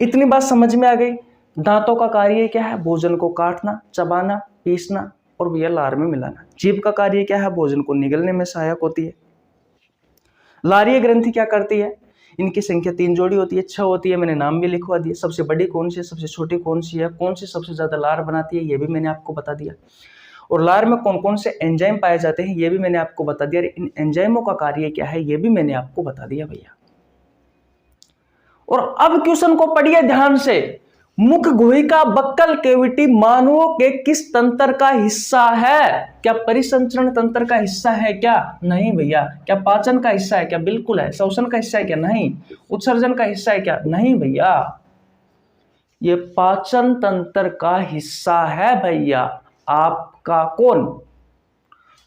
इतनी बात समझ में आ गई। दांतों का कार्य क्या है? भोजन को काटना, चबाना, पीसना और भैया लार में मिलाना। जीभ का कार्य क्या है? भोजन को निगलने में सहायक होती है। लारीय ग्रंथि क्या करती है? इनकी संख्या 3 जोड़ी होती है, 6 होती है, मैंने नाम भी लिखवा दिया। सबसे बड़ी कौन सी है, सबसे छोटी कौन सी है, कौन सी सबसे ज्यादा लार बनाती है, ये भी मैंने आपको बता दिया। और लार में कौन कौन से एंजाइम पाए जाते हैं ये भी मैंने आपको बता दिया। इन एंजाइमों का कार्य क्या है ये भी मैंने आपको बता दिया भैया। और अब क्वेश्चन को पढ़िए ध्यान से। मुख गुहिका बक्कल कैविटी मानवों के किस तंत्र का हिस्सा है? क्या परिसंचरण तंत्र का हिस्सा है क्या? नहीं भैया। क्या पाचन का हिस्सा है क्या? बिल्कुल है। श्वसन का हिस्सा है क्या? नहीं। उत्सर्जन का हिस्सा है क्या? नहीं भैया। ये पाचन तंत्र का हिस्सा है भैया। आपका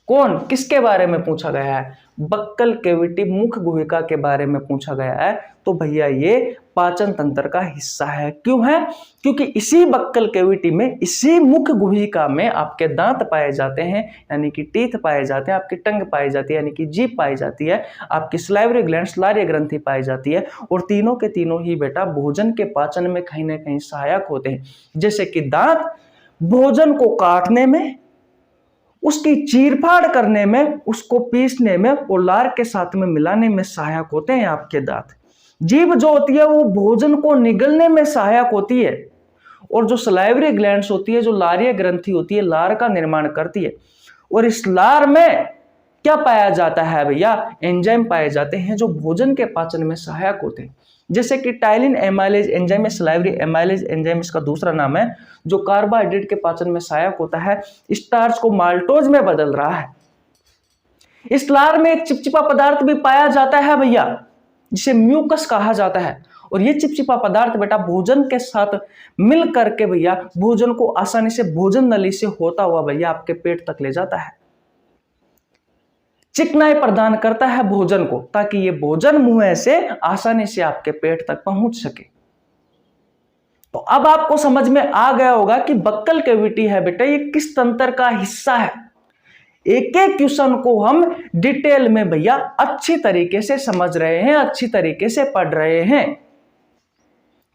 कौन किसके बारे में पूछा गया है? बक्कल कैविटी मुख गुहिका के बारे में पूछा गया है। तो भैया ये पाचन तंत्र का हिस्सा है। क्यों है? क्योंकि इसी बक्कल कैविटी में, इसी मुख गुहिका में आपके दांत पाए जाते हैं, यानी कि टीथ पाए जाते हैं, आपकी टंग पाई जाती है, यानी कि जीभ पाई जाती है, आपकी सलाइवरी ग्लैंड्स, लारीय ग्रंथि पाई जाती है। और तीनों के तीनों ही बेटा भोजन के पाचन में कहीं ना कहीं सहायक होते हैं। जैसे कि दांत भोजन को काटने में, उसकी चीरफाड़ करने में, उसको पीसने में और लार के साथ में मिलाने में सहायक होते हैं आपके दांत। जीभ जो होती है वो भोजन को निगलने में सहायक होती है। और जो सलाइवरी ग्लैंड्स होती है, जो लारीय ग्रंथि होती है, लार का निर्माण करती है। और इस लार में क्या पाया जाता है भैया? एंजाइम पाए जाते हैं जो भोजन के पाचन में सहायक होते हैं। जैसे कि ptyalin amylase enzyme, salivary amylase enzyme इसका दूसरा नाम है, जो कार्बोहाइड्रेट के पाचन में सहायक होता है, स्टार्च को माल्टोज में बदल रहा है। इस लार में एक चिपचिपा पदार्थ भी पाया जाता है भैया, जिसे म्यूकस कहा जाता है। और ये चिपचिपा पदार्थ बेटा भोजन के साथ मिल करके भैया भोजन को आसानी से भोजन नली से होता हुआ भैया आपके पेट तक ले जाता है, चिकनाई प्रदान करता है भोजन को, ताकि ये भोजन मुंह से आसानी से आपके पेट तक पहुंच सके। तो अब आपको समझ में आ गया होगा कि बक्कल कैविटी है बेटा ये किस तंत्र का हिस्सा है। एक एक क्वेश्चन को हम डिटेल में भैया अच्छी तरीके से समझ रहे हैं, अच्छी तरीके से पढ़ रहे हैं।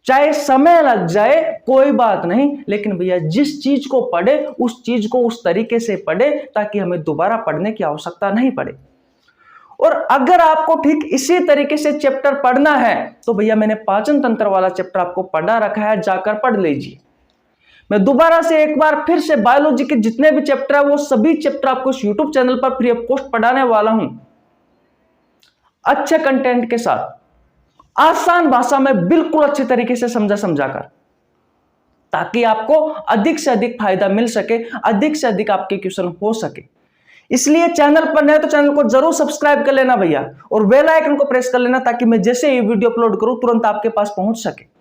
चाहे समय लग जाए कोई बात नहीं, लेकिन भैया जिस चीज को पढ़े उस चीज को उस तरीके से पढ़े ताकि हमें दोबारा पढ़ने की आवश्यकता नहीं पड़े। और अगर आपको ठीक इसी तरीके से चैप्टर पढ़ना है तो भैया मैंने पाचन तंत्र वाला चैप्टर आपको पढ़ा रखा है, जाकर पढ़ लीजिए। मैं दोबारा से एक बार फिर से बायोलॉजी के जितने भी चैप्टर है वो सभी चैप्टर आपको इस यूट्यूब चैनल पर फ्री ऑफ कॉस्ट पढ़ाने वाला हूं, अच्छे कंटेंट के साथ, आसान भाषा में, बिल्कुल अच्छे तरीके से समझाकर, ताकि आपको अधिक से अधिक फायदा मिल सके, अधिक से अधिक आपके क्वेश्चन हो सके। इसलिए चैनल पर नए तो चैनल को जरूर सब्सक्राइब कर लेना भैया, और बेल आइकन को प्रेस कर लेना ताकि मैं जैसे ये वीडियो अपलोड करूं तुरंत आपके पास पहुंच सके।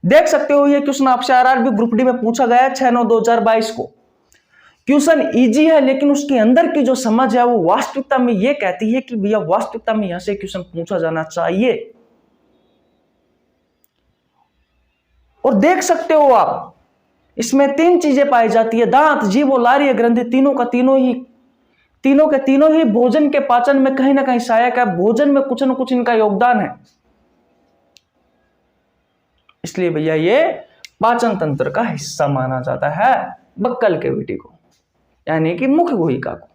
देख सकते हो ये क्वेश्चन आपसे आरआरबी ग्रुप डी में पूछा गया है 6/9/2022 को। क्वेश्चन इजी है, लेकिन उसके अंदर की जो समझ है वो वास्तविकता में ये कहती है कि भैया वास्तविकता में यहां से क्वेश्चन पूछा जाना चाहिए। और देख सकते हो आप इसमें 3 चीजें पाई जाती है, दांत, जीभ और लारीय ग्रंथि, तीनों का तीनों ही तीनों के तीनों ही भोजन के पाचन में कहीं ना कहीं सहायक है, भोजन में कुछ ना कुछ इनका योगदान है। इसलिए भैया ये पाचन तंत्र का हिस्सा माना जाता है बक्कल कैविटी को, यानी कि मुख्य गुहिका को।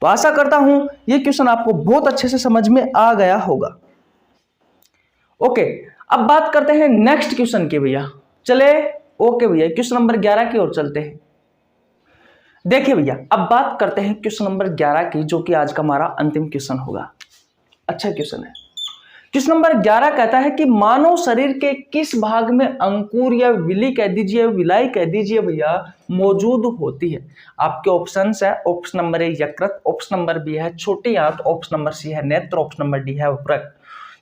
तो आशा करता हूं ये क्वेश्चन आपको बहुत अच्छे से समझ में आ गया होगा। ओके, अब बात करते हैं नेक्स्ट क्वेश्चन की भैया। चले ओके भैया, क्वेश्चन नंबर 11 की ओर चलते हैं। देखिए भैया, अब बात करते हैं क्वेश्चन नंबर 11 की, जो कि आज का हमारा अंतिम क्वेश्चन होगा। अच्छा क्वेश्चन है। क्वेश्चन नंबर 11 कहता है कि मानव शरीर के किस भाग में अंकुर या विली कह दीजिए, विलाई कह दीजिए भैया, मौजूद होती है। आपके ऑप्शंस है, ऑप्शन नंबर ए यकृत, ऑप्शन नंबर बी है छोटी आंत, ऑप्शन नंबर सी है नेत्र, ऑप्शन नंबर डी है वृक्क।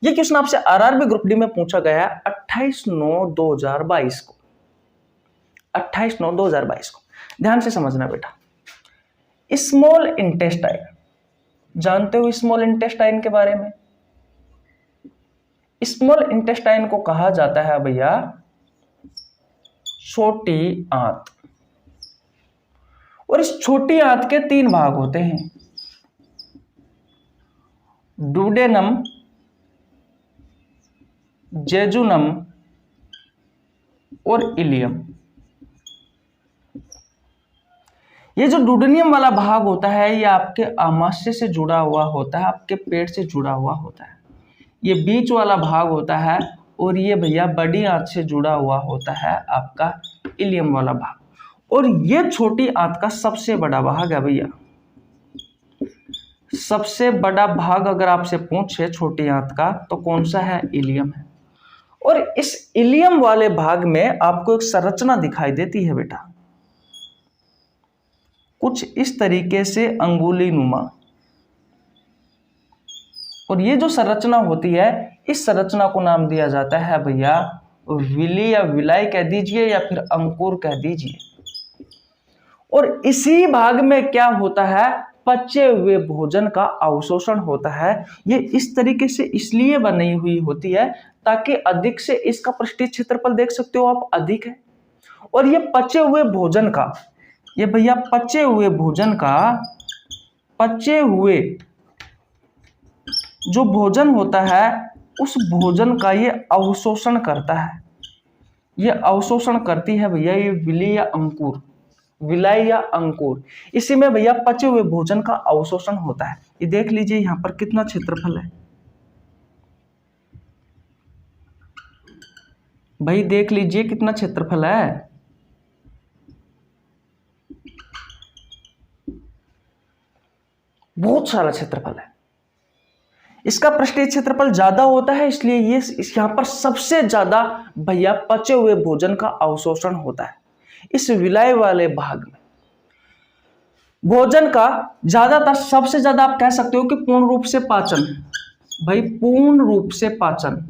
ये क्वेश्चन आपसे आरआरबी ग्रुप डी में पूछा गया है 28/9/2022 को, 28/9/2022 को। ध्यान से समझना बेटा। स्मॉल इंटेस्टाइन, जानते हो स्मॉल इंटेस्टाइन के बारे में? स्मॉल इंटेस्टाइन को कहा जाता है भैया छोटी आंत। और इस छोटी आंत के 3 भाग होते हैं, डुडेनम, जेजुनम और इलियम। ये जो डुडेनियम वाला भाग होता है ये आपके आमाशय से जुड़ा हुआ होता है, आपके पेट से जुड़ा हुआ होता है। ये बीच वाला भाग होता है और ये भैया बड़ी आंत से जुड़ा हुआ होता है आपका इलियम वाला भाग। और ये छोटी आंत का सबसे बड़ा भाग है भैया। सबसे बड़ा भाग अगर आपसे पूछे छोटी आंत का तो कौन सा है? इलियम है। और इस इलियम वाले भाग में आपको एक संरचना दिखाई देती है बेटा, कुछ इस तरीके से अंगुली नुमा। और ये जो संरचना होती है इस संरचना को नाम दिया जाता है भैया विली या विलाई कह दीजिए या फिर अंकुर कह दीजिए। और इसी भाग में क्या होता है? पचे हुए भोजन का अवशोषण होता है। ये इस तरीके से इसलिए बनी हुई होती है ताकि अधिक से, इसका पृष्ठीय क्षेत्रफल देख सकते हो आप, अधिक है। और ये पचे हुए भोजन का, ये भैया पचे हुए भोजन का, पचे हुए जो भोजन होता है उस भोजन का ये अवशोषण करता है। ये अवशोषण करती है भैया ये विली या अंकुर, विलाई या अंकुर। इसी में भैया पचे हुए भोजन का अवशोषण होता है। ये देख लीजिए यहां पर कितना क्षेत्रफल है भाई, देख लीजिए कितना क्षेत्रफल है। बहुत सारा क्षेत्रफल है। इसका पृष्ठीय क्षेत्रफल ज्यादा होता है इसलिए ये यहां पर सबसे ज्यादा भैया पचे हुए भोजन का अवशोषण होता है। इस विलाय वाले भाग में भोजन का ज्यादातर, सबसे ज्यादा आप कह सकते हो कि पूर्ण रूप से पाचन, भाई पूर्ण रूप से पाचन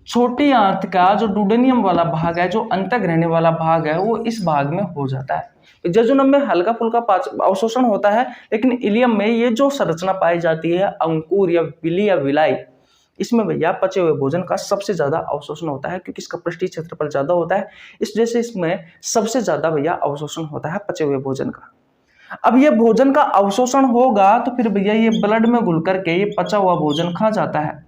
छोटी आंत का जो डुडेनियम वाला भाग है, जो अंतःग्रहणी वाला भाग है, वो इस भाग में हो जाता है। जजुनम में हल्का फुल्का अवशोषण होता है, लेकिन इलियम में ये जो संरचना पाई जाती है अंकुर या विली या विलाई, इसमें भैया पचे हुए भोजन का सबसे ज्यादा अवशोषण होता है क्योंकि इसका पृष्ठीय क्षेत्रफल ज्यादा होता है। इस वजह से इसमें सबसे ज्यादा भैया अवशोषण होता है पचे हुए भोजन का। अब ये भोजन का अवशोषण होगा तो फिर भैया ये ब्लड में घुल करके ये पचा हुआ भोजन खा जाता है।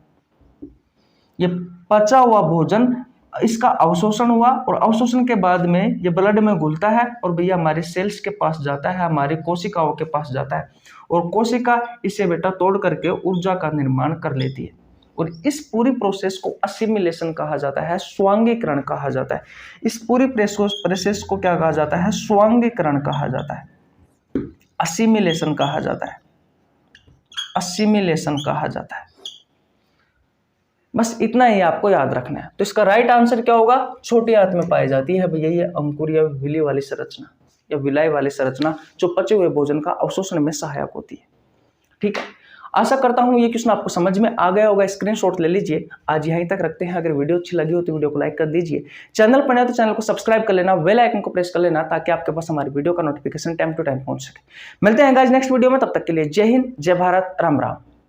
ये पचा हुआ भोजन, इसका अवशोषण हुआ और अवशोषण के बाद में ये ब्लड में घुलता है और भैया हमारे सेल्स के पास जाता है, हमारी कोशिकाओं के पास जाता है और कोशिका इसे बेटा तोड़ करके ऊर्जा का निर्माण कर लेती है। और इस पूरी प्रोसेस को असिमिलेशन कहा जाता है, स्वांगीकरण कहा जाता है। इस पूरी प्रोसेस को क्या कहा जाता है? स्वांगीकरण कहा जाता है, असिमिलेशन कहा जाता है, असिमिलेशन कहा जाता है। बस इतना ही आपको याद रखना है। तो इसका राइट आंसर क्या होगा? छोटी आंत में पाई जाती है भैया ये अंकुर या विली वाली संरचना या विलाई वाली संरचना, जो पचे हुए भोजन का अवशोषण में सहायक होती है। ठीक है, आशा करता हूं ये क्वेश्चन आपको समझ में आ गया होगा। स्क्रीनशॉट ले लीजिए। आज यहीं तक रखते हैं। अगर वीडियो अच्छी लगी हो तो वीडियो को लाइक कर दीजिए। चैनल पर नए तो चैनल को सब्सक्राइब कर लेना, बेल आइकन को प्रेस कर लेना ताकि आपके पास हमारी वीडियो का नोटिफिकेशन टाइम टू टाइम पहुंच सके। मिलते हैं गाइस नेक्स्ट वीडियो में, तब तक के लिए जय हिंद, जय भारत, राम राम।